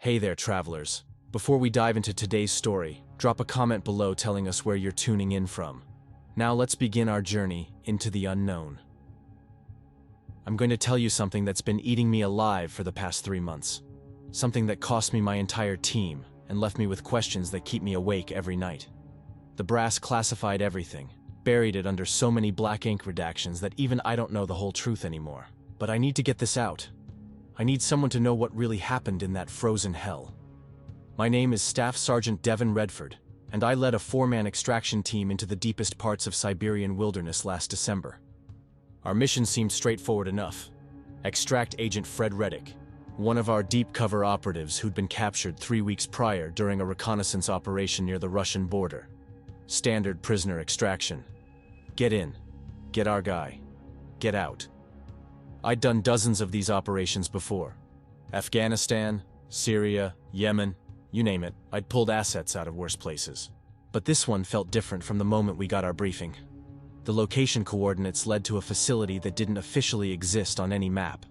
Hey there, travelers. Before we dive into today's story, drop a comment below telling us where you're tuning in from. Now let's begin our journey into the unknown. I'm going to tell you something that's been eating me alive for the past 3 months. Something that cost me my entire team and left me with questions that keep me awake every night. The brass classified everything, buried it under so many black ink redactions that even I don't know the whole truth anymore. But I need to get this out. I need someone to know what really happened in that frozen hell. My name is Staff Sergeant Devon Redford, and I led a 4-man extraction team into the deepest parts of Siberian wilderness last December. Our mission seemed straightforward enough. Extract Agent Fred Reddick, one of our deep cover operatives who'd been captured 3 weeks prior during a reconnaissance operation near the Russian border. Standard prisoner extraction. Get in, get our guy, get out. I'd done dozens of these operations before. Afghanistan, Syria, Yemen, you name it, I'd pulled assets out of worse places. But this one felt different from the moment we got our briefing. The location coordinates led to a facility that didn't officially exist on any map.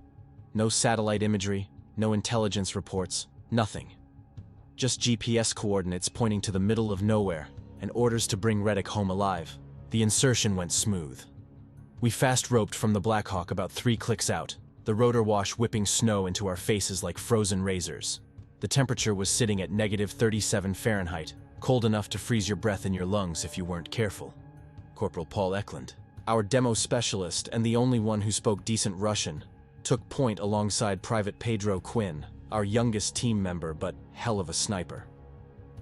No satellite imagery, no intelligence reports, nothing. Just GPS coordinates pointing to the middle of nowhere and orders to bring Reddick home alive. The insertion went smooth. We fast-roped from the Black Hawk about 3 clicks out, the rotor wash whipping snow into our faces like frozen razors. The temperature was sitting at -37 Fahrenheit, cold enough to freeze your breath in your lungs if you weren't careful. Corporal Paul Eklund, our demo specialist and the only one who spoke decent Russian, took point alongside Private Pedro Quinn, our youngest team member but hell of a sniper.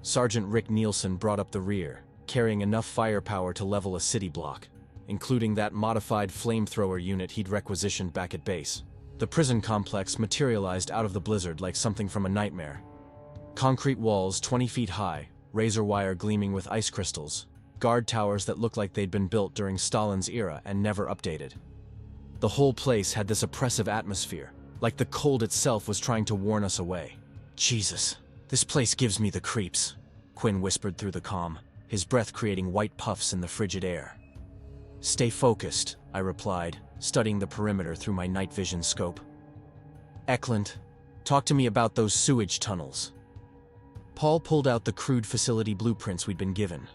Sergeant Rick Nielsen brought up the rear, carrying enough firepower to level a city block, including that modified flamethrower unit he'd requisitioned back at base. The prison complex materialized out of the blizzard like something from a nightmare. Concrete walls 20 feet high, razor wire gleaming with ice crystals, guard towers that looked like they'd been built during Stalin's era and never updated. The whole place had this oppressive atmosphere, like the cold itself was trying to warn us away. Jesus, this place gives me the creeps, Quinn whispered through the comm, his breath creating white puffs in the frigid air. Stay focused, I replied, studying the perimeter through my night vision scope. Eklund, talk to me about those sewage tunnels. Paul pulled out the crude facility blueprints we'd been given.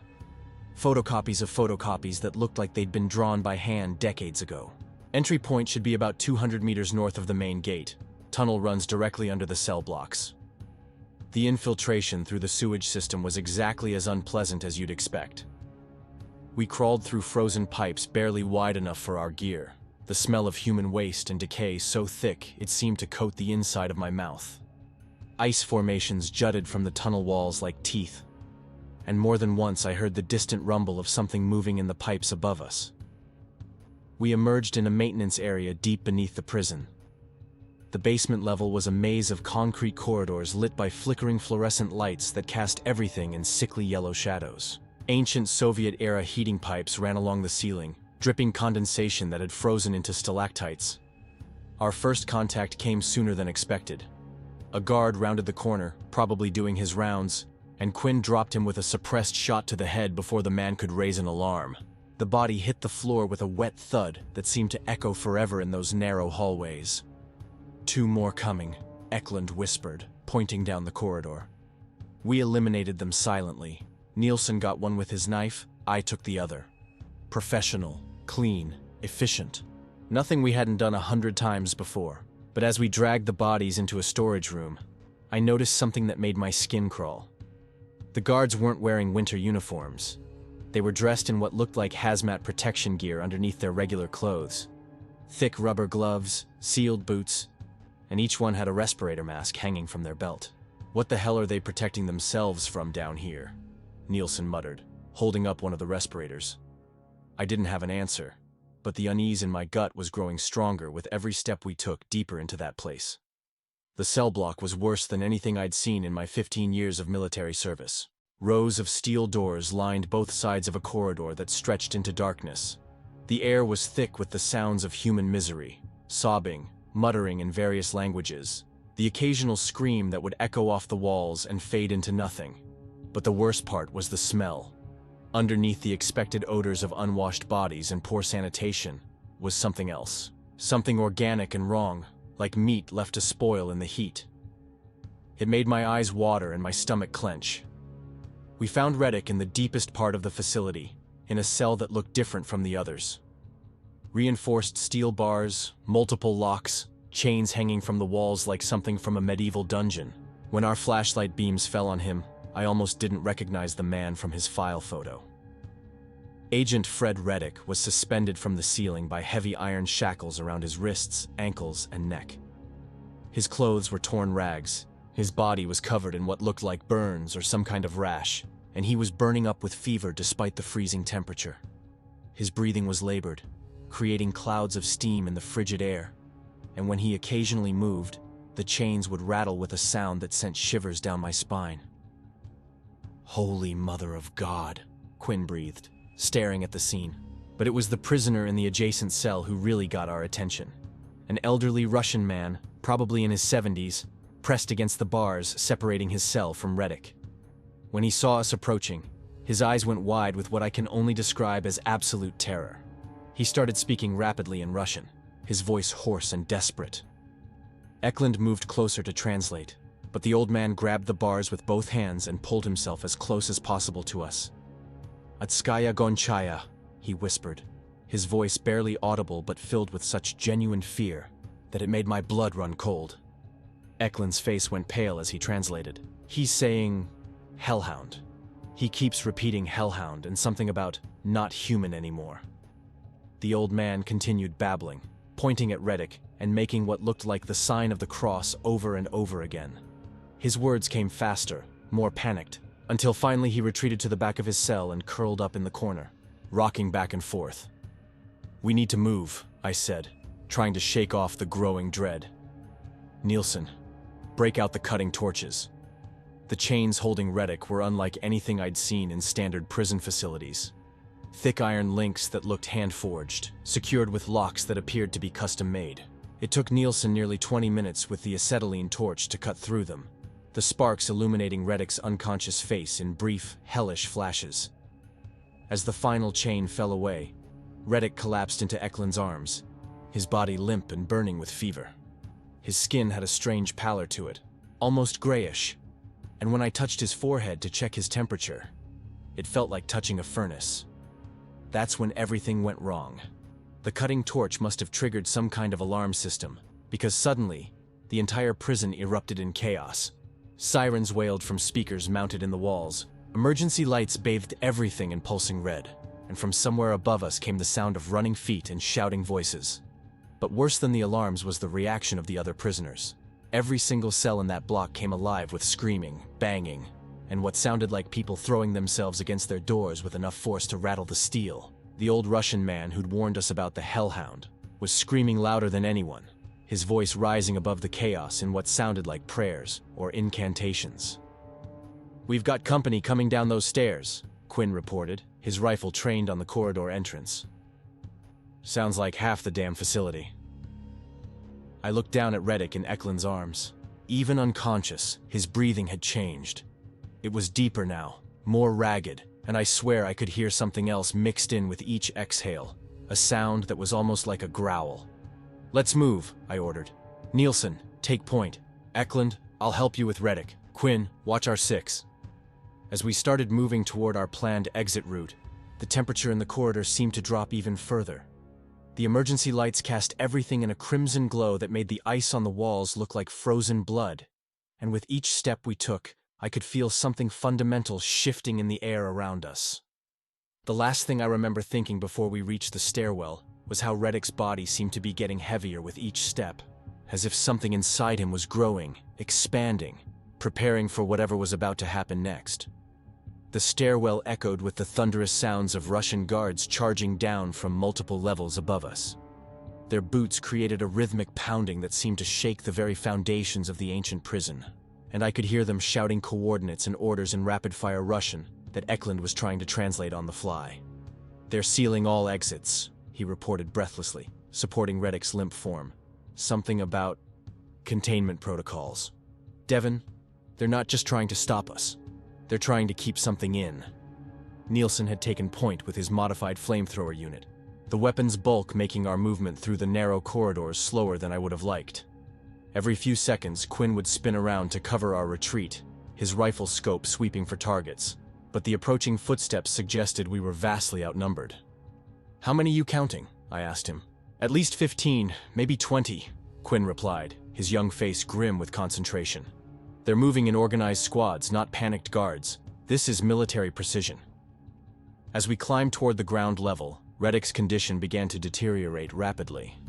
Photocopies of photocopies that looked like they'd been drawn by hand decades ago. Entry point should be about 200 meters north of the main gate. Tunnel runs directly under the cell blocks. The infiltration through the sewage system was exactly as unpleasant as you'd expect. We crawled through frozen pipes barely wide enough for our gear, the smell of human waste and decay so thick it seemed to coat the inside of my mouth. Ice formations jutted from the tunnel walls like teeth, and more than once I heard the distant rumble of something moving in the pipes above us. We emerged in a maintenance area deep beneath the prison. The basement level was a maze of concrete corridors lit by flickering fluorescent lights that cast everything in sickly yellow shadows. Ancient Soviet-era heating pipes ran along the ceiling, dripping condensation that had frozen into stalactites. Our first contact came sooner than expected. A guard rounded the corner, probably doing his rounds, and Quinn dropped him with a suppressed shot to the head before the man could raise an alarm. The body hit the floor with a wet thud that seemed to echo forever in those narrow hallways. 2 more coming, Eklund whispered, pointing down the corridor. We eliminated them silently. Nielsen got one with his knife, I took the other. Professional, clean, efficient. Nothing we hadn't done 100 times before. But as we dragged the bodies into a storage room, I noticed something that made my skin crawl. The guards weren't wearing winter uniforms. They were dressed in what looked like hazmat protection gear underneath their regular clothes. Thick rubber gloves, sealed boots, and each one had a respirator mask hanging from their belt. What the hell are they protecting themselves from down here? Nielsen muttered, holding up one of the respirators. I didn't have an answer, but the unease in my gut was growing stronger with every step we took deeper into that place. The cell block was worse than anything I'd seen in my 15 years of military service. Rows of steel doors lined both sides of a corridor that stretched into darkness. The air was thick with the sounds of human misery, sobbing, muttering in various languages, the occasional scream that would echo off the walls and fade into nothing. But the worst part was the smell. Underneath the expected odors of unwashed bodies and poor sanitation was something else. Something organic and wrong, like meat left to spoil in the heat. It made my eyes water and my stomach clench. We found Reddick in the deepest part of the facility, in a cell that looked different from the others. Reinforced steel bars, multiple locks, chains hanging from the walls like something from a medieval dungeon. When our flashlight beams fell on him, I almost didn't recognize the man from his file photo. Agent Fred Reddick was suspended from the ceiling by heavy iron shackles around his wrists, ankles, and neck. His clothes were torn rags, his body was covered in what looked like burns or some kind of rash, and he was burning up with fever despite the freezing temperature. His breathing was labored, creating clouds of steam in the frigid air, and when he occasionally moved, the chains would rattle with a sound that sent shivers down my spine. "Holy Mother of God," Quinn breathed, staring at the scene. But it was the prisoner in the adjacent cell who really got our attention. An elderly Russian man, probably in his 70s, pressed against the bars separating his cell from Reddick. When he saw us approaching, his eyes went wide with what I can only describe as absolute terror. He started speaking rapidly in Russian, his voice hoarse and desperate. Eklund moved closer to translate, but the old man grabbed the bars with both hands and pulled himself as close as possible to us. "Atskaya gonchaya," he whispered, his voice barely audible but filled with such genuine fear that it made my blood run cold. Eklund's face went pale as he translated. "He's saying, Hellhound. He keeps repeating Hellhound and something about not human anymore." The old man continued babbling, pointing at Reddick and making what looked like the sign of the cross over and over again. His words came faster, more panicked, until finally he retreated to the back of his cell and curled up in the corner, rocking back and forth. "We need to move," I said, trying to shake off the growing dread. "Nielsen, break out the cutting torches." The chains holding Reddick were unlike anything I'd seen in standard prison facilities. Thick iron links that looked hand-forged, secured with locks that appeared to be custom-made. It took Nielsen nearly 20 minutes with the acetylene torch to cut through them, the sparks illuminating Reddick's unconscious face in brief, hellish flashes. As the final chain fell away, Reddick collapsed into Eklund's arms, his body limp and burning with fever. His skin had a strange pallor to it, almost grayish, and when I touched his forehead to check his temperature, it felt like touching a furnace. That's when everything went wrong. The cutting torch must have triggered some kind of alarm system, because suddenly, the entire prison erupted in chaos. Sirens wailed from speakers mounted in the walls. Emergency lights bathed everything in pulsing red, and from somewhere above us came the sound of running feet and shouting voices. But worse than the alarms was the reaction of the other prisoners. Every single cell in that block came alive with screaming, banging, and what sounded like people throwing themselves against their doors with enough force to rattle the steel. The old Russian man who'd warned us about the Hellhound was screaming louder than anyone, his voice rising above the chaos in what sounded like prayers or incantations. "We've got company coming down those stairs," Quinn reported, his rifle trained on the corridor entrance. "Sounds like half the damn facility." I looked down at Reddick in Eklund's arms. Even unconscious, his breathing had changed. It was deeper now, more ragged, and I swear I could hear something else mixed in with each exhale, a sound that was almost like a growl. "Let's move," I ordered. "Nielsen, take point. Eklund, I'll help you with Reddick. Quinn, watch our 6. As we started moving toward our planned exit route, the temperature in the corridor seemed to drop even further. The emergency lights cast everything in a crimson glow that made the ice on the walls look like frozen blood, and with each step we took, I could feel something fundamental shifting in the air around us. The last thing I remember thinking before we reached the stairwell was how Reddick's body seemed to be getting heavier with each step, as if something inside him was growing, expanding, preparing for whatever was about to happen next. The stairwell echoed with the thunderous sounds of Russian guards charging down from multiple levels above us. Their boots created a rhythmic pounding that seemed to shake the very foundations of the ancient prison, and I could hear them shouting coordinates and orders in rapid-fire Russian that Eklund was trying to translate on the fly. "They're sealing all exits," he reported breathlessly, supporting Reddick's limp form. "Something about containment protocols. Devon, they're not just trying to stop us. They're trying to keep something in." Nielsen had taken point with his modified flamethrower unit, the weapon's bulk making our movement through the narrow corridors slower than I would have liked. Every few seconds, Quinn would spin around to cover our retreat, his rifle scope sweeping for targets, but the approaching footsteps suggested we were vastly outnumbered. "How many you counting?" I asked him. "At least 15, maybe 20, Quinn replied, his young face grim with concentration. "They're moving in organized squads, not panicked guards. This is military precision." As we climbed toward the ground level, Reddick's condition began to deteriorate rapidly.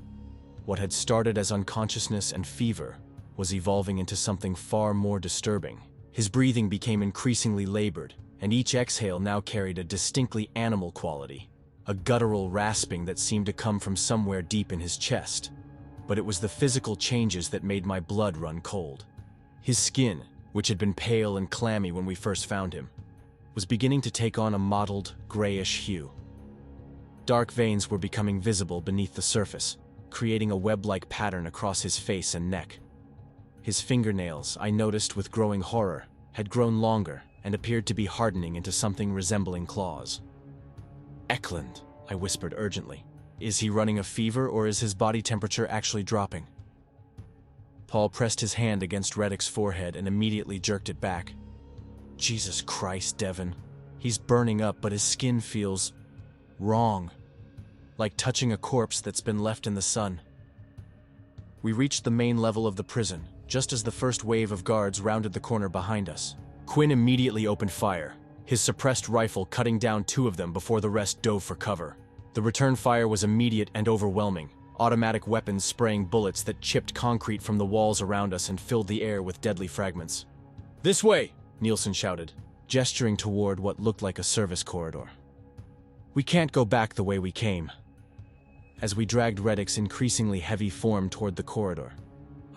What had started as unconsciousness and fever was evolving into something far more disturbing. His breathing became increasingly labored, and each exhale now carried a distinctly animal quality, a guttural rasping that seemed to come from somewhere deep in his chest. But it was the physical changes that made my blood run cold. His skin, which had been pale and clammy when we first found him, was beginning to take on a mottled, grayish hue. Dark veins were becoming visible beneath the surface, creating a web-like pattern across his face and neck. His fingernails, I noticed with growing horror, had grown longer and appeared to be hardening into something resembling claws. "Eklund," I whispered urgently. "Is he running a fever, or is his body temperature actually dropping?" Paul pressed his hand against Reddick's forehead and immediately jerked it back. "Jesus Christ, Devon. He's burning up, but his skin feels wrong. Like touching a corpse that's been left in the sun." We reached the main level of the prison, just as the first wave of guards rounded the corner behind us. Quinn immediately opened fire, his suppressed rifle cutting down 2 of them before the rest dove for cover. The return fire was immediate and overwhelming, automatic weapons spraying bullets that chipped concrete from the walls around us and filled the air with deadly fragments. "This way!" Nielsen shouted, gesturing toward what looked like a service corridor. "We can't go back the way we came." As we dragged Reddick's increasingly heavy form toward the corridor,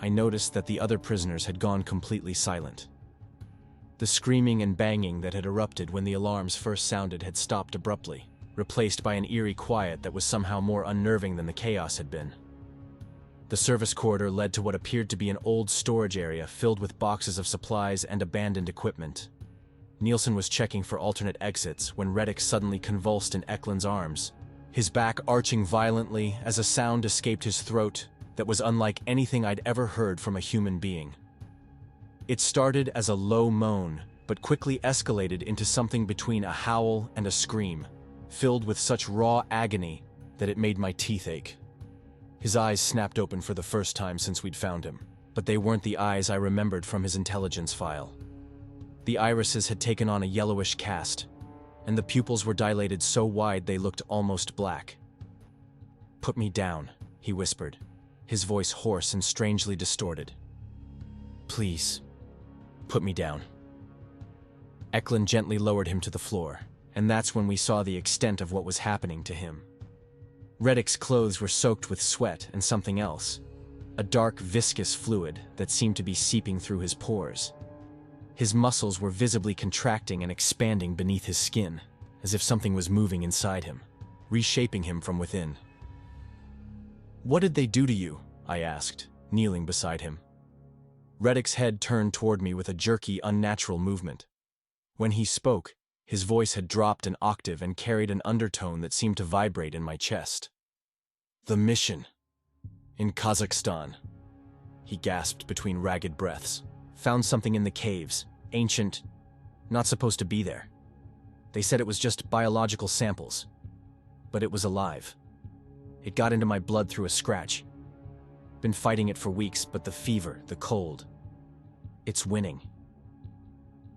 I noticed that the other prisoners had gone completely silent. The screaming and banging that had erupted when the alarms first sounded had stopped abruptly, replaced by an eerie quiet that was somehow more unnerving than the chaos had been. The service corridor led to what appeared to be an old storage area filled with boxes of supplies and abandoned equipment. Nielsen was checking for alternate exits when Reddick suddenly convulsed in Eklund's arms, his back arching violently as a sound escaped his throat that was unlike anything I'd ever heard from a human being. It started as a low moan, but quickly escalated into something between a howl and a scream, filled with such raw agony that it made my teeth ache. His eyes snapped open for the first time since we'd found him, but they weren't the eyes I remembered from his intelligence file. The irises had taken on a yellowish cast, and the pupils were dilated so wide they looked almost black. "Put me down," he whispered, his voice hoarse and strangely distorted. "Please, put me down." Eklund gently lowered him to the floor, and that's when we saw the extent of what was happening to him. Reddick's clothes were soaked with sweat and something else, a dark, viscous fluid that seemed to be seeping through his pores. His muscles were visibly contracting and expanding beneath his skin, as if something was moving inside him, reshaping him from within. "What did they do to you?" I asked, kneeling beside him. Reddick's head turned toward me with a jerky, unnatural movement. When he spoke, his voice had dropped an octave and carried an undertone that seemed to vibrate in my chest. "The mission. In Kazakhstan." He gasped between ragged breaths. "Found something in the caves. Ancient. Not supposed to be there. They said it was just biological samples. But it was alive. It got into my blood through a scratch. Been fighting it for weeks, but the fever, the cold. It's winning."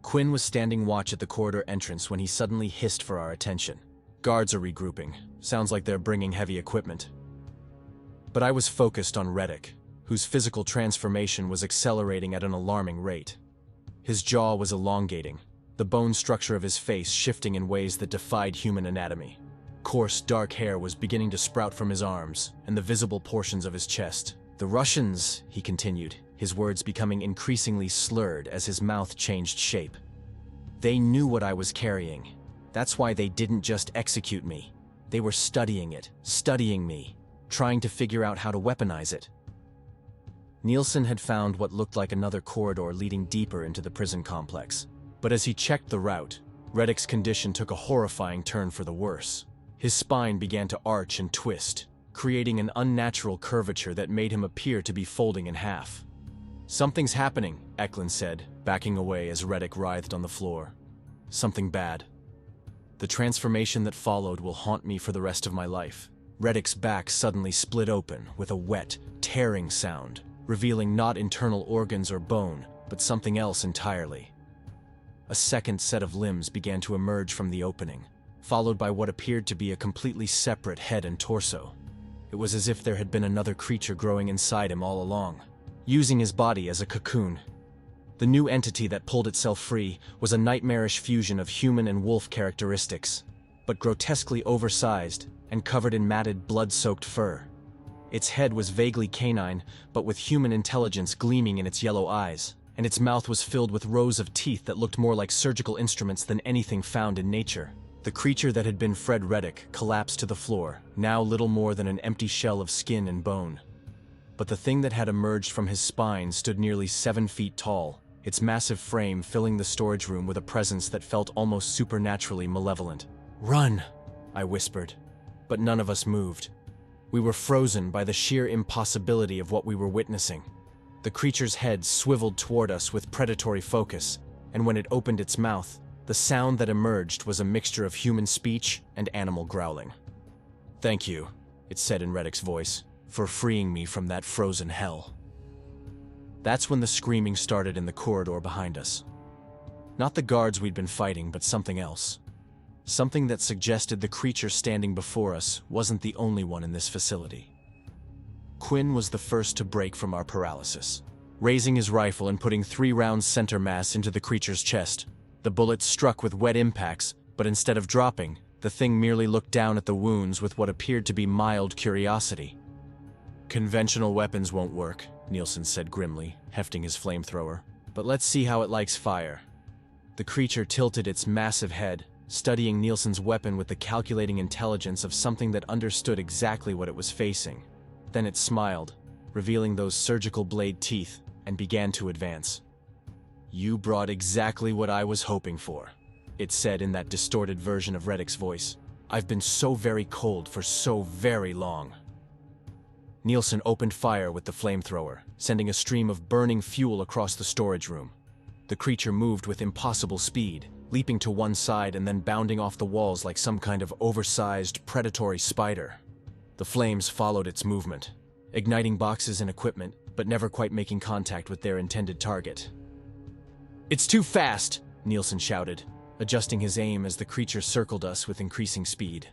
Quinn was standing watch at the corridor entrance when he suddenly hissed for our attention. "Guards are regrouping. Sounds like they're bringing heavy equipment." But I was focused on Reddick, whose physical transformation was accelerating at an alarming rate. His jaw was elongating, the bone structure of his face shifting in ways that defied human anatomy. Coarse, dark hair was beginning to sprout from his arms and the visible portions of his chest. "The Russians," he continued, his words becoming increasingly slurred as his mouth changed shape. "They knew what I was carrying. That's why they didn't just execute me. They were studying it, studying me, trying to figure out how to weaponize it." Nielsen had found what looked like another corridor leading deeper into the prison complex. But as he checked the route, Reddick's condition took a horrifying turn for the worse. His spine began to arch and twist, creating an unnatural curvature that made him appear to be folding in half. Something's happening, Eklund said, backing away as Reddick writhed on the floor. Something bad. The transformation that followed will haunt me for the rest of my life. Reddick's back suddenly split open with a wet, tearing sound, revealing not internal organs or bone, but something else entirely. A second set of limbs began to emerge from the opening, followed by what appeared to be a completely separate head and torso. It was as if there had been another creature growing inside him all along, using his body as a cocoon. The new entity that pulled itself free was a nightmarish fusion of human and wolf characteristics, but grotesquely oversized and covered in matted, blood-soaked fur. Its head was vaguely canine, but with human intelligence gleaming in its yellow eyes, and its mouth was filled with rows of teeth that looked more like surgical instruments than anything found in nature. The creature that had been Fred Reddick collapsed to the floor, now little more than an empty shell of skin and bone. But the thing that had emerged from his spine stood nearly 7 feet tall, its massive frame filling the storage room with a presence that felt almost supernaturally malevolent. "Run!" I whispered, but none of us moved. We were frozen by the sheer impossibility of what we were witnessing. The creature's head swiveled toward us with predatory focus, and when it opened its mouth, the sound that emerged was a mixture of human speech and animal growling. "Thank you," it said in Reddick's voice, "for freeing me from that frozen hell." That's when the screaming started in the corridor behind us. Not the guards we'd been fighting, but something else. Something that suggested the creature standing before us wasn't the only one in this facility. Quinn was the first to break from our paralysis, raising his rifle and putting 3 rounds center mass into the creature's chest. The bullets struck with wet impacts, but instead of dropping, the thing merely looked down at the wounds with what appeared to be mild curiosity. "Conventional weapons won't work," Nielsen said grimly, hefting his flamethrower. "But let's see how it likes fire." The creature tilted its massive head, studying Nielsen's weapon with the calculating intelligence of something that understood exactly what it was facing. Then it smiled, revealing those surgical blade teeth, and began to advance. "You brought exactly what I was hoping for," it said in that distorted version of Reddick's voice. "I've been so very cold for so very long." Nielsen opened fire with the flamethrower, sending a stream of burning fuel across the storage room. The creature moved with impossible speed, leaping to one side and then bounding off the walls like some kind of oversized, predatory spider. The flames followed its movement, igniting boxes and equipment, but never quite making contact with their intended target. "It's too fast!" Nielsen shouted, adjusting his aim as the creature circled us with increasing speed.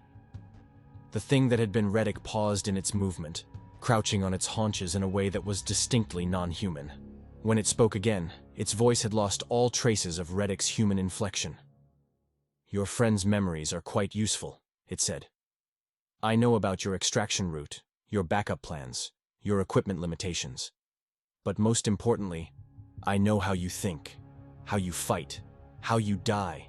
The thing that had been Reddick paused in its movement, crouching on its haunches in a way that was distinctly non-human. When it spoke again, its voice had lost all traces of Reddick's human inflection. "Your friend's memories are quite useful," it said. "I know about your extraction route, your backup plans, your equipment limitations. But most importantly, I know how you think, how you fight, how you die."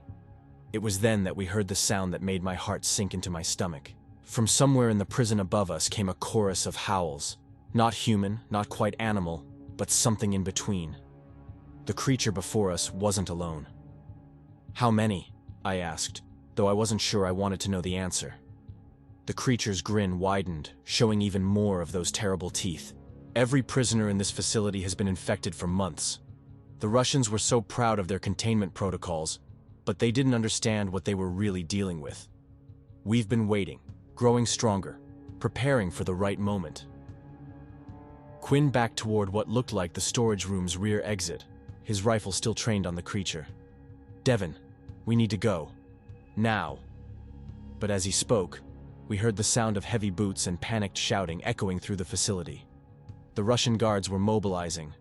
It was then that we heard the sound that made my heart sink into my stomach. From somewhere in the prison above us came a chorus of howls. Not human, not quite animal, but something in between. The creature before us wasn't alone. "How many?" I asked, though I wasn't sure I wanted to know the answer. The creature's grin widened, showing even more of those terrible teeth. "Every prisoner in this facility has been infected for months. The Russians were so proud of their containment protocols, but they didn't understand what they were really dealing with. We've been waiting, growing stronger, preparing for the right moment." Quinn backed toward what looked like the storage room's rear exit, his rifle still trained on the creature. "Devon, we need to go. Now." But as he spoke, we heard the sound of heavy boots and panicked shouting echoing through the facility. The Russian guards were mobilizing,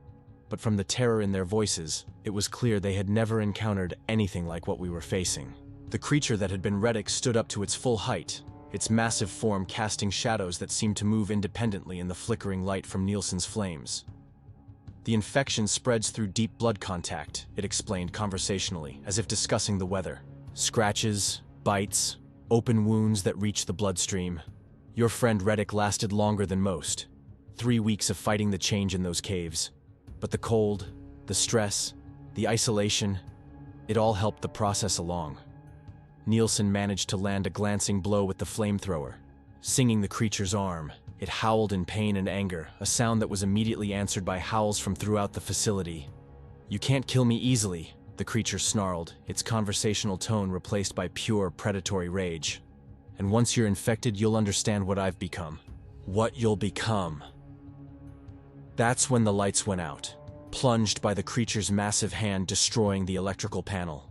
but from the terror in their voices, it was clear they had never encountered anything like what we were facing. The creature that had been Reddick stood up to its full height, its massive form casting shadows that seemed to move independently in the flickering light from Nielsen's flames. "The infection spreads through deep blood contact," it explained conversationally, as if discussing the weather. "Scratches, bites, open wounds that reach the bloodstream. Your friend Reddick lasted longer than most. 3 weeks of fighting the change in those caves. But the cold, the stress, the isolation, it all helped the process along." Nielsen managed to land a glancing blow with the flamethrower, singing the creature's arm, It howled in pain and anger, a sound that was immediately answered by howls from throughout the facility. "You can't kill me easily," the creature snarled, its conversational tone replaced by pure predatory rage. "And once you're infected, you'll understand what I've become. What you'll become." That's when the lights went out, plunged by the creature's massive hand destroying the electrical panel.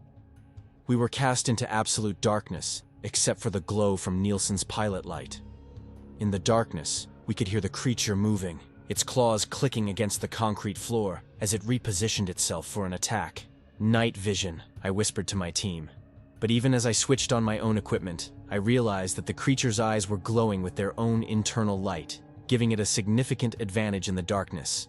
We were cast into absolute darkness, except for the glow from Nielsen's pilot light. In the darkness, we could hear the creature moving, its claws clicking against the concrete floor as it repositioned itself for an attack. "Night vision," I whispered to my team. But even as I switched on my own equipment, I realized that the creature's eyes were glowing with their own internal light, giving it a significant advantage in the darkness.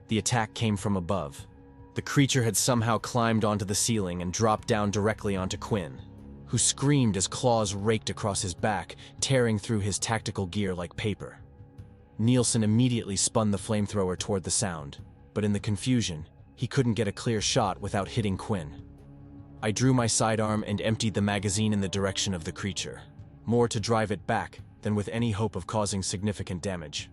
The attack came from above. The creature had somehow climbed onto the ceiling and dropped down directly onto Quinn, who screamed as claws raked across his back, tearing through his tactical gear like paper. Nielsen immediately spun the flamethrower toward the sound, but in the confusion, he couldn't get a clear shot without hitting Quinn. I drew my sidearm and emptied the magazine in the direction of the creature, more to drive it back than with any hope of causing significant damage.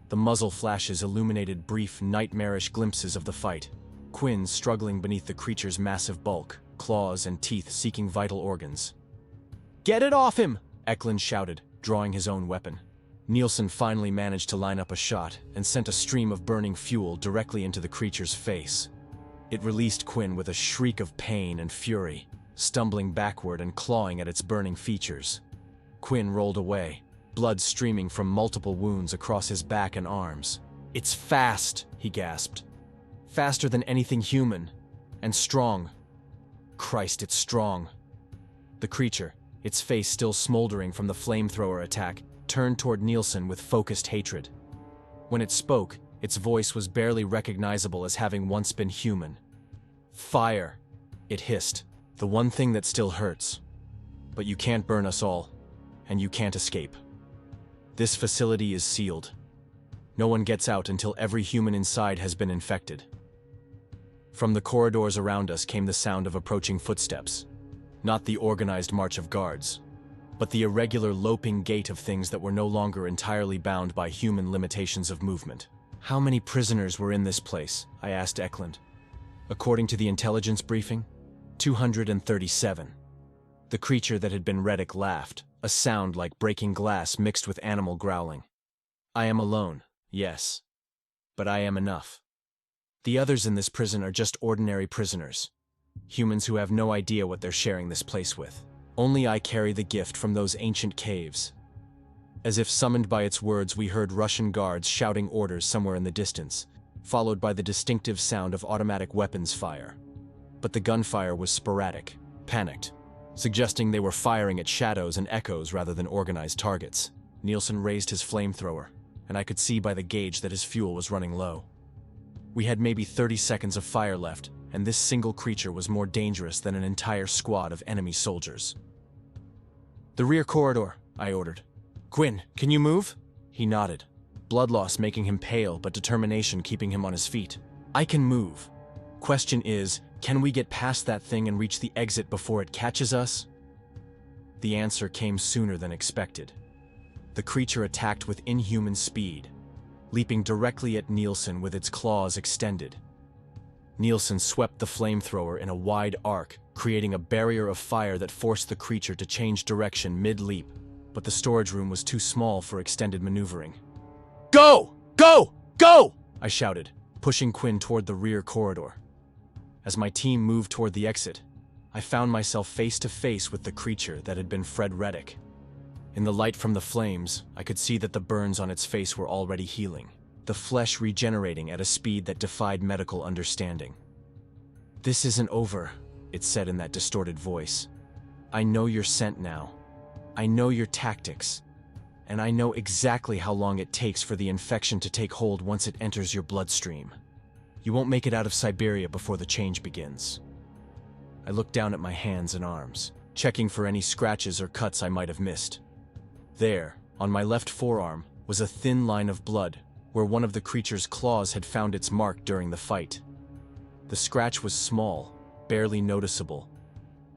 The muzzle flashes illuminated brief, nightmarish glimpses of the fight, Quinn struggling beneath the creature's massive bulk, claws and teeth seeking vital organs. "Get it off him!" Eklund shouted, drawing his own weapon. Nielsen finally managed to line up a shot and sent a stream of burning fuel directly into the creature's face. It released Quinn with a shriek of pain and fury, stumbling backward and clawing at its burning features. Quinn rolled away, blood streaming from multiple wounds across his back and arms. "It's fast," he gasped. "Faster than anything human. And strong. Christ, it's strong." The creature, its face still smoldering from the flamethrower attack, turned toward Nielsen with focused hatred. When it spoke, its voice was barely recognizable as having once been human. "Fire," it hissed, "the one thing that still hurts. But you can't burn us all, and you can't escape. This facility is sealed. No one gets out until every human inside has been infected." From the corridors around us came the sound of approaching footsteps, not the organized march of guards, but the irregular loping gait of things that were no longer entirely bound by human limitations of movement. "How many prisoners were in this place?" I asked Eklund. "According to the intelligence briefing, 237. The creature that had been Reddick laughed, a sound like breaking glass mixed with animal growling. "I am alone, yes. But I am enough. The others in this prison are just ordinary prisoners. Humans who have no idea what they're sharing this place with. Only I carry the gift from those ancient caves." As if summoned by its words, we heard Russian guards shouting orders somewhere in the distance, followed by the distinctive sound of automatic weapons fire. But the gunfire was sporadic, panicked, suggesting they were firing at shadows and echoes rather than organized targets. Nielsen raised his flamethrower, and I could see by the gauge that his fuel was running low. We had maybe 30 seconds of fire left, and this single creature was more dangerous than an entire squad of enemy soldiers. "The rear corridor," I ordered. "Quinn, can you move?" He nodded, blood loss making him pale but determination keeping him on his feet. "I can move. Question is, can we get past that thing and reach the exit before it catches us?" The answer came sooner than expected. The creature attacked with inhuman speed, leaping directly at Nielsen with its claws extended. Nielsen swept the flamethrower in a wide arc, creating a barrier of fire that forced the creature to change direction mid-leap, but the storage room was too small for extended maneuvering. "Go! Go! Go!" I shouted, pushing Quinn toward the rear corridor. As my team moved toward the exit, I found myself face to face with the creature that had been Fred Reddick. In the light from the flames, I could see that the burns on its face were already healing, the flesh regenerating at a speed that defied medical understanding. "This isn't over," it said in that distorted voice. "I know your scent now. I know your tactics. And I know exactly how long it takes for the infection to take hold once it enters your bloodstream. You won't make it out of Siberia before the change begins." I looked down at my hands and arms, checking for any scratches or cuts I might have missed. There, on my left forearm, was a thin line of blood, where one of the creature's claws had found its mark during the fight. The scratch was small, barely noticeable,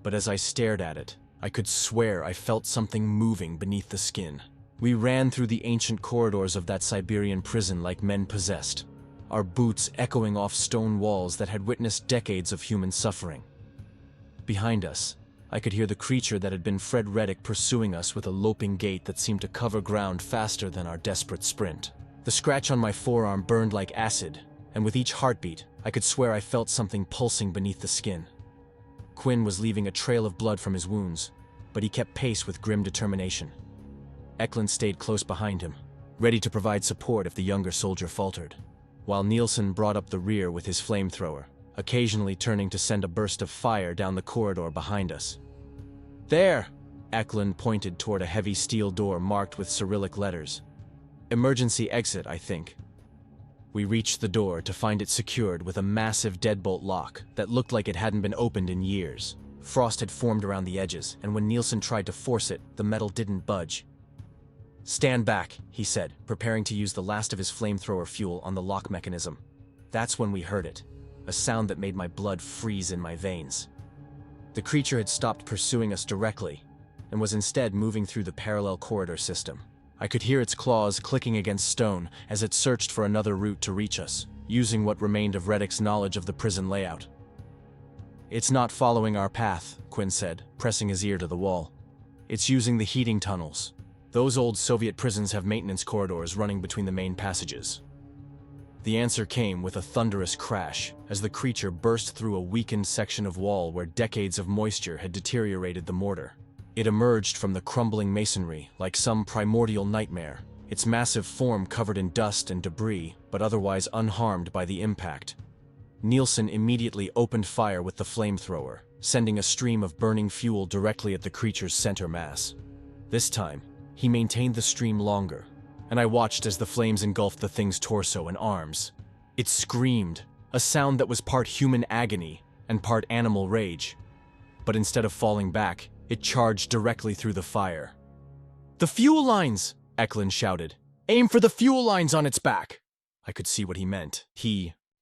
but as I stared at it, I could swear I felt something moving beneath the skin. We ran through the ancient corridors of that Siberian prison like men possessed, our boots echoing off stone walls that had witnessed decades of human suffering. Behind us, I could hear the creature that had been Fred Reddick pursuing us with a loping gait that seemed to cover ground faster than our desperate sprint. The scratch on my forearm burned like acid, and with each heartbeat, I could swear I felt something pulsing beneath the skin. Quinn was leaving a trail of blood from his wounds, but he kept pace with grim determination. Eklund stayed close behind him, ready to provide support if the younger soldier faltered, while Nielsen brought up the rear with his flamethrower, occasionally turning to send a burst of fire down the corridor behind us. "There!" Eklund pointed toward a heavy steel door marked with Cyrillic letters. "Emergency exit, I think." We reached the door to find it secured with a massive deadbolt lock that looked like it hadn't been opened in years. Frost had formed around the edges, and when Nielsen tried to force it, the metal didn't budge. "Stand back," he said, preparing to use the last of his flamethrower fuel on the lock mechanism. That's when we heard it, a sound that made my blood freeze in my veins. The creature had stopped pursuing us directly, and was instead moving through the parallel corridor system. I could hear its claws clicking against stone as it searched for another route to reach us, using what remained of Reddick's knowledge of the prison layout. "It's not following our path," Quinn said, pressing his ear to the wall. "It's using the heating tunnels. Those old Soviet prisons have maintenance corridors running between the main passages." The answer came with a thunderous crash as the creature burst through a weakened section of wall where decades of moisture had deteriorated the mortar. It emerged from the crumbling masonry like some primordial nightmare, its massive form covered in dust and debris, but otherwise unharmed by the impact. Nielsen immediately opened fire with the flamethrower, sending a stream of burning fuel directly at the creature's center mass. This time, he maintained the stream longer, and I watched as the flames engulfed the thing's torso and arms. It screamed, a sound that was part human agony and part animal rage. But instead of falling back, it charged directly through the fire. "The fuel lines!" Eklund shouted. "Aim for the fuel lines on its back!" I could see what he meant.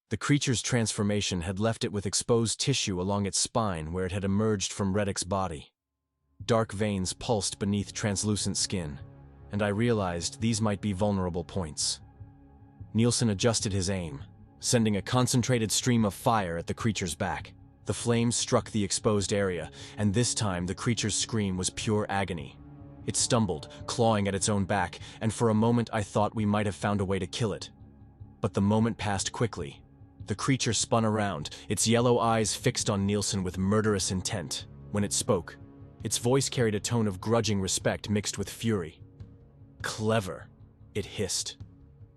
The creature's transformation had left it with exposed tissue along its spine where it had emerged from Reddick's body. Dark veins pulsed beneath translucent skin, and I realized these might be vulnerable points. Nielsen adjusted his aim, sending a concentrated stream of fire at the creature's back. The flames struck the exposed area, and this time the creature's scream was pure agony. It stumbled, clawing at its own back, and for a moment I thought we might have found a way to kill it. But the moment passed quickly. The creature spun around, its yellow eyes fixed on Nielsen with murderous intent. When it spoke, its voice carried a tone of grudging respect mixed with fury. "Clever," it hissed.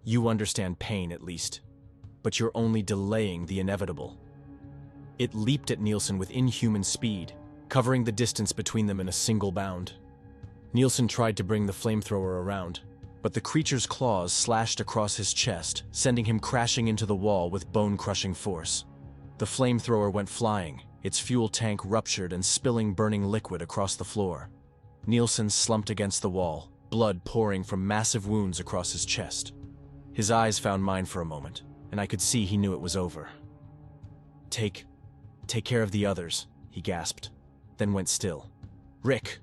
"You understand pain, at least. But you're only delaying the inevitable." It leaped at Nielsen with inhuman speed, covering the distance between them in a single bound. Nielsen tried to bring the flamethrower around, but the creature's claws slashed across his chest, sending him crashing into the wall with bone-crushing force. The flamethrower went flying, its fuel tank ruptured and spilling burning liquid across the floor. Nielsen slumped against the wall, blood pouring from massive wounds across his chest. His eyes found mine for a moment, and I could see he knew it was over. Take care of the others," he gasped, then went still. "Rick!"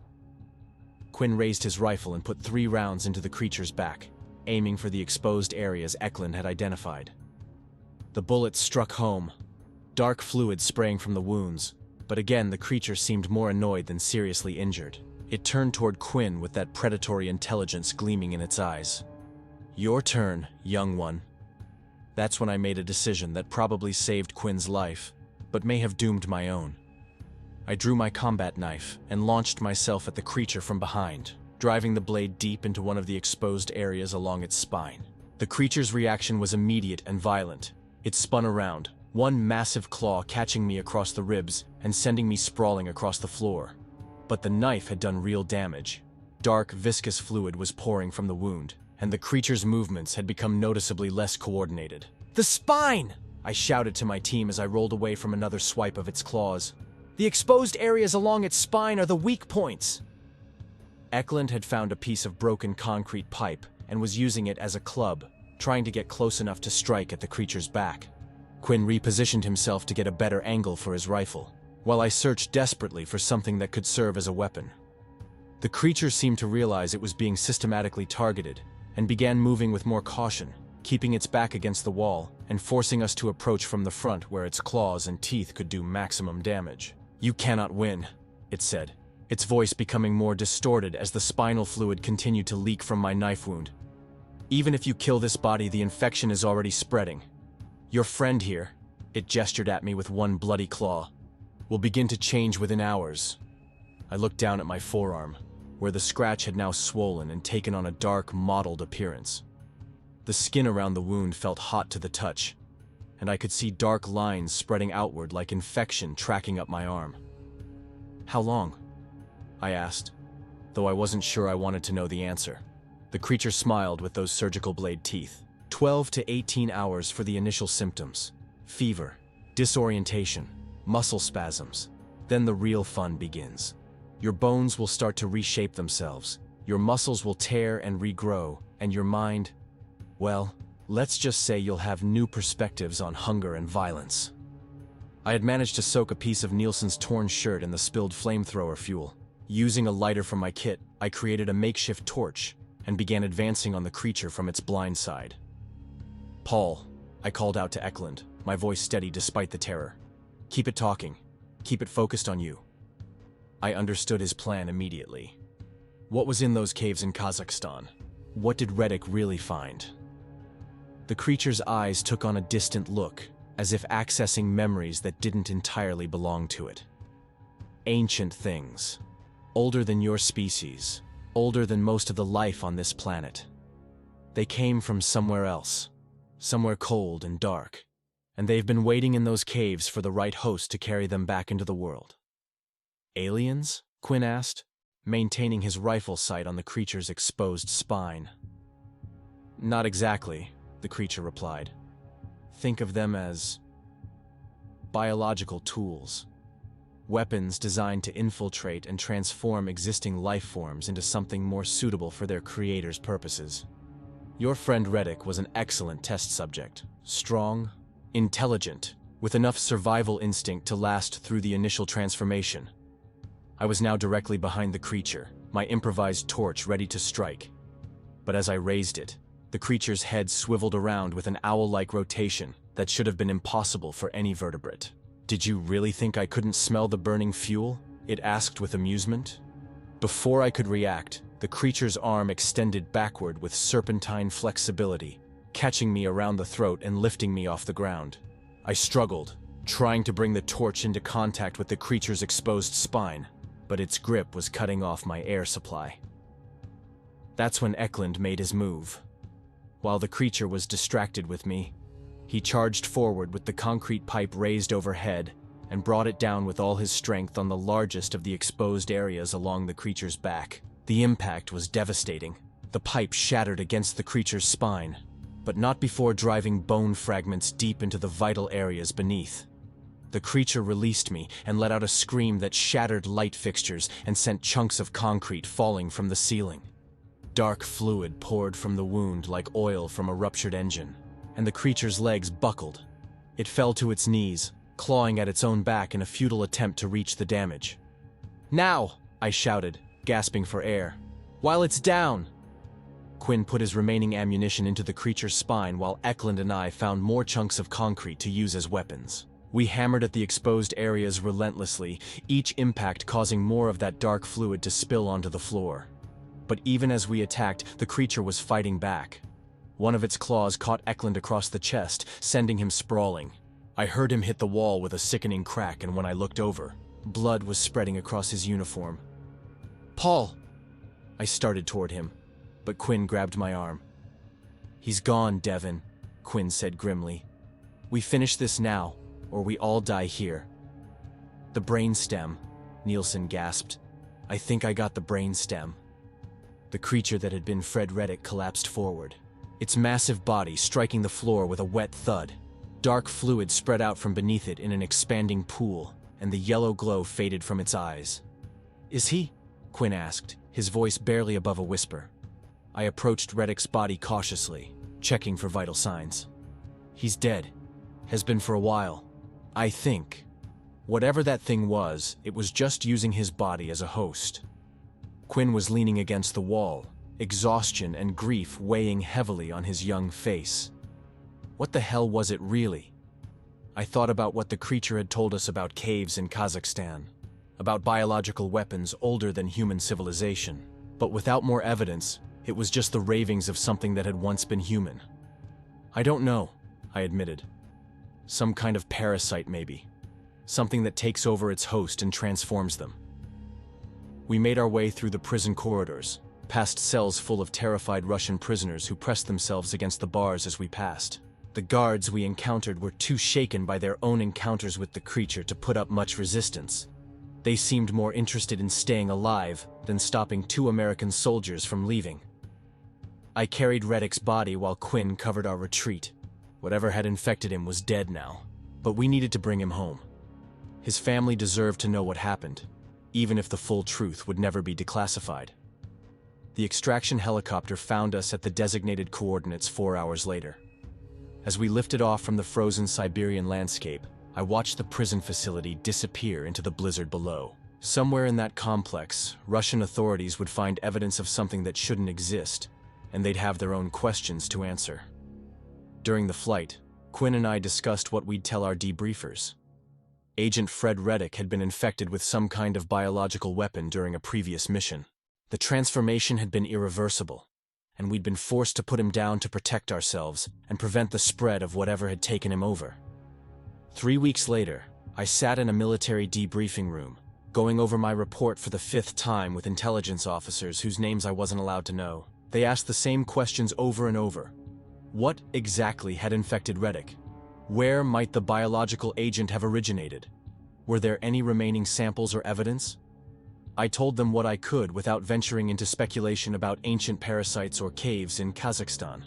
Quinn raised his rifle and put 3 rounds into the creature's back, aiming for the exposed areas Eklund had identified. The bullets struck home, dark fluid spraying from the wounds, but again the creature seemed more annoyed than seriously injured. It turned toward Quinn with that predatory intelligence gleaming in its eyes. "Your turn, young one." That's when I made a decision that probably saved Quinn's life, but may have doomed my own. I drew my combat knife and launched myself at the creature from behind, driving the blade deep into one of the exposed areas along its spine. The creature's reaction was immediate and violent. It spun around, one massive claw catching me across the ribs and sending me sprawling across the floor. But the knife had done real damage. Dark, viscous fluid was pouring from the wound, and the creature's movements had become noticeably less coordinated. "The spine!" I shouted to my team as I rolled away from another swipe of its claws. "The exposed areas along its spine are the weak points." Eklund had found a piece of broken concrete pipe and was using it as a club, trying to get close enough to strike at the creature's back. Quinn repositioned himself to get a better angle for his rifle, while I searched desperately for something that could serve as a weapon. The creature seemed to realize it was being systematically targeted and began moving with more caution, keeping its back against the wall and forcing us to approach from the front where its claws and teeth could do maximum damage. "You cannot win," it said, its voice becoming more distorted as the spinal fluid continued to leak from my knife wound. "Even if you kill this body, the infection is already spreading. Your friend here," it gestured at me with one bloody claw, "will begin to change within hours." I looked down at my forearm, where the scratch had now swollen and taken on a dark, mottled appearance. The skin around the wound felt hot to the touch, and I could see dark lines spreading outward like infection tracking up my arm. "How long?" I asked, though I wasn't sure I wanted to know the answer. The creature smiled with those surgical blade teeth. 12 to 18 hours for the initial symptoms. Fever, disorientation, muscle spasms. Then the real fun begins. Your bones will start to reshape themselves, your muscles will tear and regrow, and your mind, well, let's just say you'll have new perspectives on hunger and violence. I had managed to soak a piece of Nielsen's torn shirt in the spilled flamethrower fuel. Using a lighter from my kit, I created a makeshift torch and began advancing on the creature from its blind side. "Paul," I called out to Eklund, my voice steady despite the terror. "Keep it talking. Keep it focused on you." I understood his plan immediately. What was in those caves in Kazakhstan? What did Reddick really find? The creature's eyes took on a distant look, as if accessing memories that didn't entirely belong to it. Ancient things. Older than your species. Older than most of the life on this planet. They came from somewhere else. Somewhere cold and dark. And they've been waiting in those caves for the right host to carry them back into the world. "Aliens?" Quinn asked, maintaining his rifle sight on the creature's exposed spine. "Not exactly," the creature replied. "Think of them as biological tools. Weapons designed to infiltrate and transform existing life forms into something more suitable for their creators' purposes. Your friend Reddick was an excellent test subject. Strong, intelligent, with enough survival instinct to last through the initial transformation." I was now directly behind the creature, my improvised torch ready to strike. But as I raised it, the creature's head swiveled around with an owl-like rotation that should have been impossible for any vertebrate. "Did you really think I couldn't smell the burning fuel?" it asked with amusement. Before I could react, the creature's arm extended backward with serpentine flexibility, catching me around the throat and lifting me off the ground. I struggled, trying to bring the torch into contact with the creature's exposed spine, but its grip was cutting off my air supply. That's when Eklund made his move. While the creature was distracted with me, he charged forward with the concrete pipe raised overhead and brought it down with all his strength on the largest of the exposed areas along the creature's back. The impact was devastating. The pipe shattered against the creature's spine, but not before driving bone fragments deep into the vital areas beneath. The creature released me and let out a scream that shattered light fixtures and sent chunks of concrete falling from the ceiling. Dark fluid poured from the wound like oil from a ruptured engine, and the creature's legs buckled. It fell to its knees, clawing at its own back in a futile attempt to reach the damage. "Now!" I shouted, gasping for air. "While it's down!" Quinn put his remaining ammunition into the creature's spine while Eklund and I found more chunks of concrete to use as weapons. We hammered at the exposed areas relentlessly, each impact causing more of that dark fluid to spill onto the floor. But even as we attacked, the creature was fighting back. One of its claws caught Eklund across the chest, sending him sprawling. I heard him hit the wall with a sickening crack, and when I looked over, blood was spreading across his uniform. "Paul!" I started toward him, but Quinn grabbed my arm. "He's gone, Devon," Quinn said grimly. "We finish this now, or we all die here." "The brainstem," Nielsen gasped. "I think I got the brainstem." The creature that had been Fred Reddick collapsed forward, its massive body striking the floor with a wet thud. Dark fluid spread out from beneath it in an expanding pool, and the yellow glow faded from its eyes. "Is he?" Quinn asked, his voice barely above a whisper. I approached Reddick's body cautiously, checking for vital signs. "He's dead. Has been for a while. I think. Whatever that thing was, it was just using his body as a host." Quinn was leaning against the wall, exhaustion and grief weighing heavily on his young face. What the hell was it really? I thought about what the creature had told us about caves in Kazakhstan, about biological weapons older than human civilization. But without more evidence, it was just the ravings of something that had once been human. I don't know, I admitted. Some kind of parasite, maybe. Something that takes over its host and transforms them. We made our way through the prison corridors, past cells full of terrified Russian prisoners who pressed themselves against the bars as we passed. The guards we encountered were too shaken by their own encounters with the creature to put up much resistance. They seemed more interested in staying alive than stopping 2 American soldiers from leaving. I carried Reddick's body while Quinn covered our retreat. Whatever had infected him was dead now, but we needed to bring him home. His family deserved to know what happened, even if the full truth would never be declassified. The extraction helicopter found us at the designated coordinates 4 hours later. As we lifted off from the frozen Siberian landscape, I watched the prison facility disappear into the blizzard below. Somewhere in that complex, Russian authorities would find evidence of something that shouldn't exist, and they'd have their own questions to answer. During the flight, Quinn and I discussed what we'd tell our debriefers. Agent Fred Reddick had been infected with some kind of biological weapon during a previous mission. The transformation had been irreversible, and we'd been forced to put him down to protect ourselves and prevent the spread of whatever had taken him over. 3 weeks later, I sat in a military debriefing room, going over my report for the 5th time with intelligence officers whose names I wasn't allowed to know. They asked the same questions over and over. What exactly had infected Reddick? Where might the biological agent have originated? Were there any remaining samples or evidence? I told them what I could without venturing into speculation about ancient parasites or caves in Kazakhstan.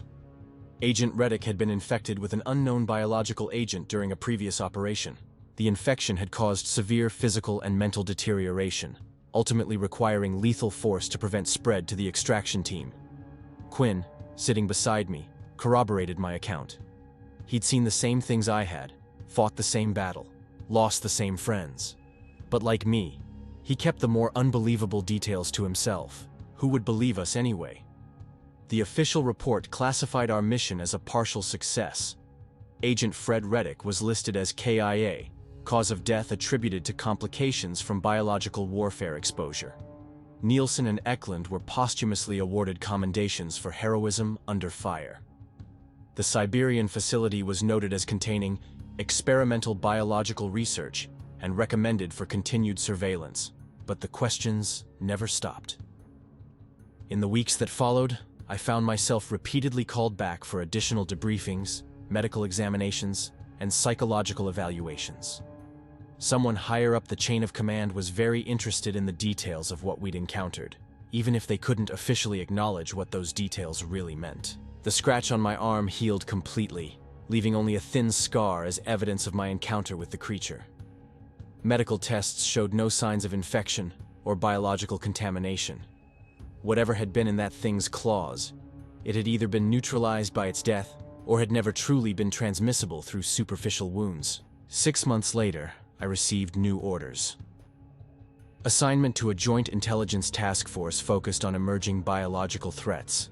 Agent Reddick had been infected with an unknown biological agent during a previous operation. The infection had caused severe physical and mental deterioration, ultimately requiring lethal force to prevent spread to the extraction team. Quinn, sitting beside me, corroborated my account. He'd seen the same things I had, fought the same battle, lost the same friends. But like me, he kept the more unbelievable details to himself. Who would believe us anyway? The official report classified our mission as a partial success. Agent Fred Reddick was listed as KIA, cause of death attributed to complications from biological warfare exposure. Nielsen and Eklund were posthumously awarded commendations for heroism under fire. The Siberian facility was noted as containing experimental biological research and recommended for continued surveillance, but the questions never stopped. In the weeks that followed, I found myself repeatedly called back for additional debriefings, medical examinations, and psychological evaluations. Someone higher up the chain of command was very interested in the details of what we'd encountered, even if they couldn't officially acknowledge what those details really meant. The scratch on my arm healed completely, leaving only a thin scar as evidence of my encounter with the creature. Medical tests showed no signs of infection or biological contamination. Whatever had been in that thing's claws, it had either been neutralized by its death or had never truly been transmissible through superficial wounds. 6 months later, I received new orders. Assignment to a joint intelligence task force focused on emerging biological threats.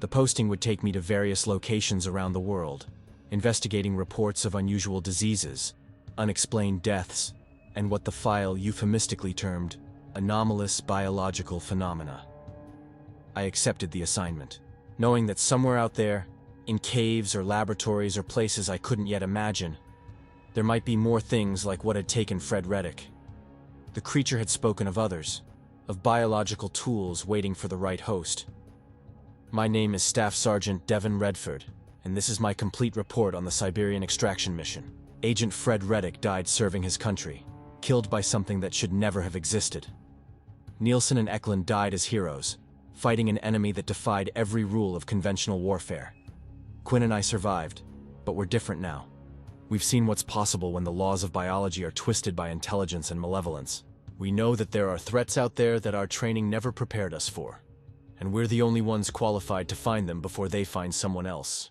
The posting would take me to various locations around the world, investigating reports of unusual diseases, unexplained deaths, and what the file euphemistically termed anomalous biological phenomena. I accepted the assignment, knowing that somewhere out there, in caves or laboratories or places I couldn't yet imagine, there might be more things like what had taken Fred Reddick. The creature had spoken of others, of biological tools waiting for the right host. My name is Staff Sergeant Devon Redford, and this is my complete report on the Siberian extraction mission. Agent Fred Reddick died serving his country, killed by something that should never have existed. Nielsen and Eklund died as heroes, fighting an enemy that defied every rule of conventional warfare. Quinn and I survived, but we're different now. We've seen what's possible when the laws of biology are twisted by intelligence and malevolence. We know that there are threats out there that our training never prepared us for, and we're the only ones qualified to find them before they find someone else.